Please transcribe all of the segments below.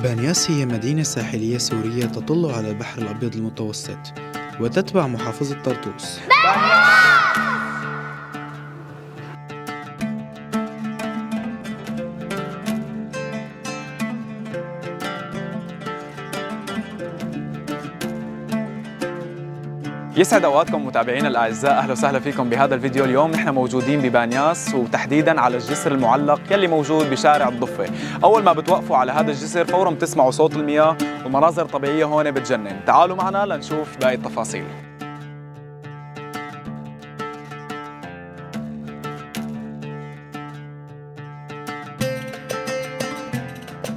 بانياس هي مدينة ساحلية سورية تطل على البحر الأبيض المتوسط وتتبع محافظة طرطوس. يسعد اوقاتكم متابعينا الاعزاء، اهلا وسهلا فيكم بهذا الفيديو. اليوم نحن موجودين ببانياس وتحديدا على الجسر المعلق يلي موجود بشارع الضفه. اول ما بتوقفوا على هذا الجسر فورا بتسمعوا صوت المياه ومناظر طبيعيه هون بتجنن. تعالوا معنا لنشوف باقي التفاصيل.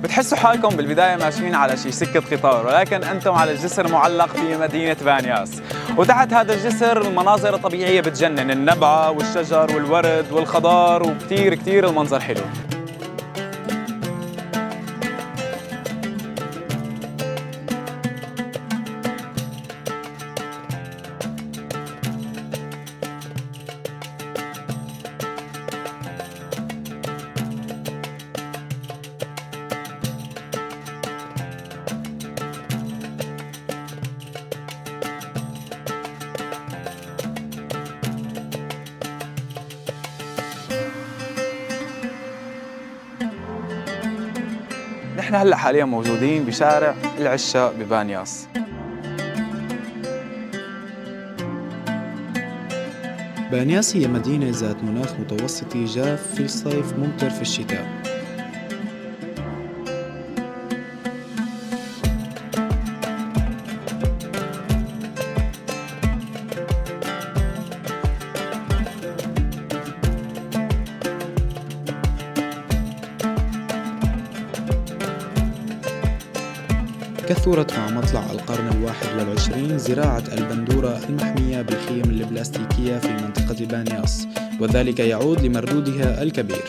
بتحسوا حالكم بالبداية ماشيين على شي سكة قطار، ولكن أنتم على الجسر معلق في مدينة بانياس. وتحت هذا الجسر المناظر الطبيعية بتجنن، النبعة والشجر والورد والخضار، وكتير كتير المنظر حلو. نحن هلا حاليا موجودين بشارع العشاق ببانياس. بانياس هي مدينة ذات مناخ متوسطي جاف في الصيف ممطر في الشتاء. كثرت مع مطلع القرن ال21 زراعة البندورة المحمية بالخيم البلاستيكية في منطقة بانياس، وذلك يعود لمردودها الكبير،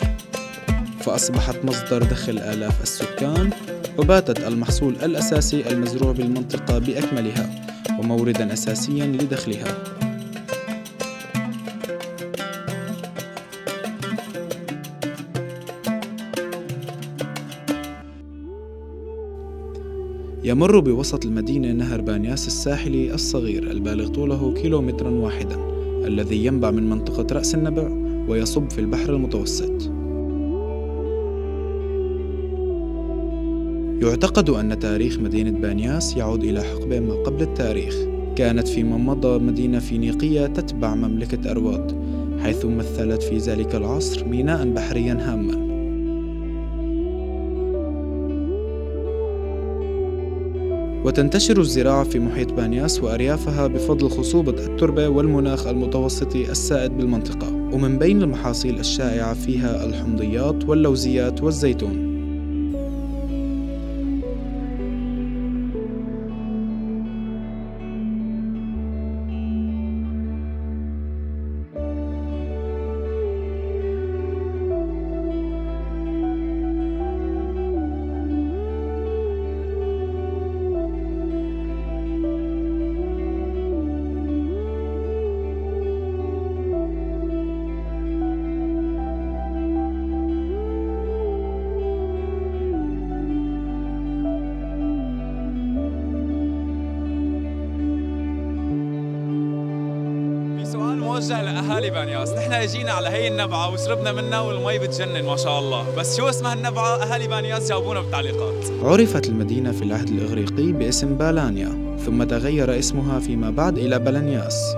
فأصبحت مصدر دخل آلاف السكان، وباتت المحصول الأساسي المزروع بالمنطقة بأكملها وموردا أساسيا لدخلها. يمر بوسط المدينة نهر بانياس الساحلي الصغير البالغ طوله كيلومترا واحدا، الذي ينبع من منطقة رأس النبع ويصب في البحر المتوسط. يعتقد أن تاريخ مدينة بانياس يعود إلى حقبة ما قبل التاريخ. كانت فيما مضى مدينة فينيقية تتبع مملكة أرواد، حيث مثلت في ذلك العصر ميناء بحريا هاما. وتنتشر الزراعة في محيط بانياس وأريافها بفضل خصوبة التربة والمناخ المتوسطي السائد بالمنطقة، ومن بين المحاصيل الشائعة فيها الحمضيات واللوزيات والزيتون. سؤال موجه لأهالي بانياس، نحن اجينا على هي النبعة وشربنا منها والمي بتجنن ما شاء الله، بس شو اسمها النبعة؟ أهالي بانياس جاوبونا بالتعليقات. عرفت المدينة في العهد الإغريقي باسم بالانيا، ثم تغير اسمها فيما بعد إلى بلنياس.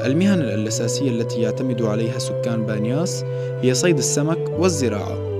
المهن الأساسية التي يعتمد عليها سكان بانياس هي صيد السمك والزراعة.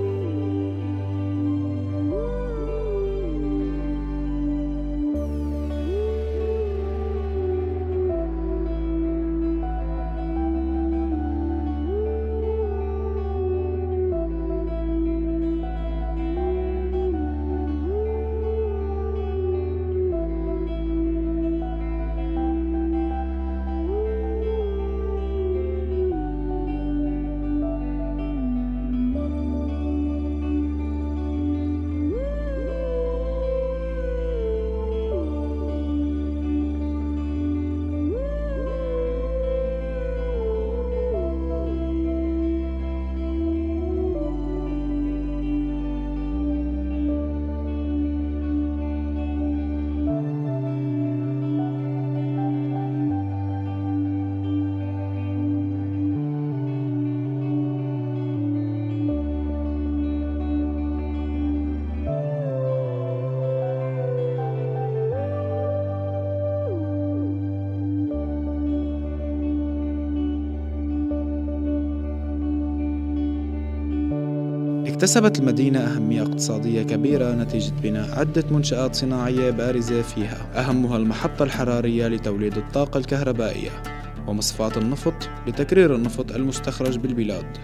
اكتسبت المدينة أهمية اقتصادية كبيرة نتيجة بناء عدة منشآت صناعية بارزة فيها، أهمها المحطة الحرارية لتوليد الطاقة الكهربائية، ومصفاة النفط لتكرير النفط المستخرج بالبلاد.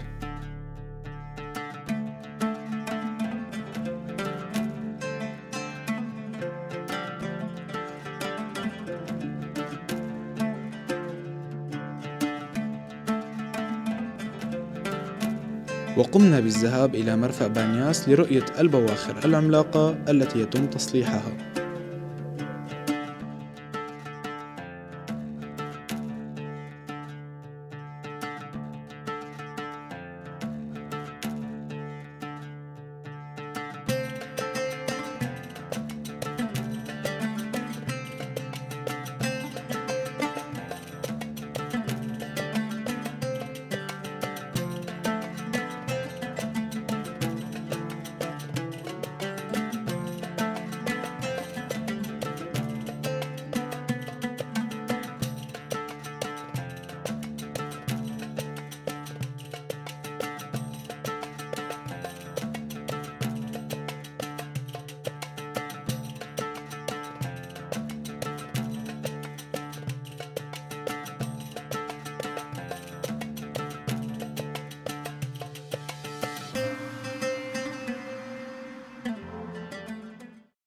وقمنا بالذهاب إلى مرفأ بانياس لرؤية البواخر العملاقة التي يتم تصليحها.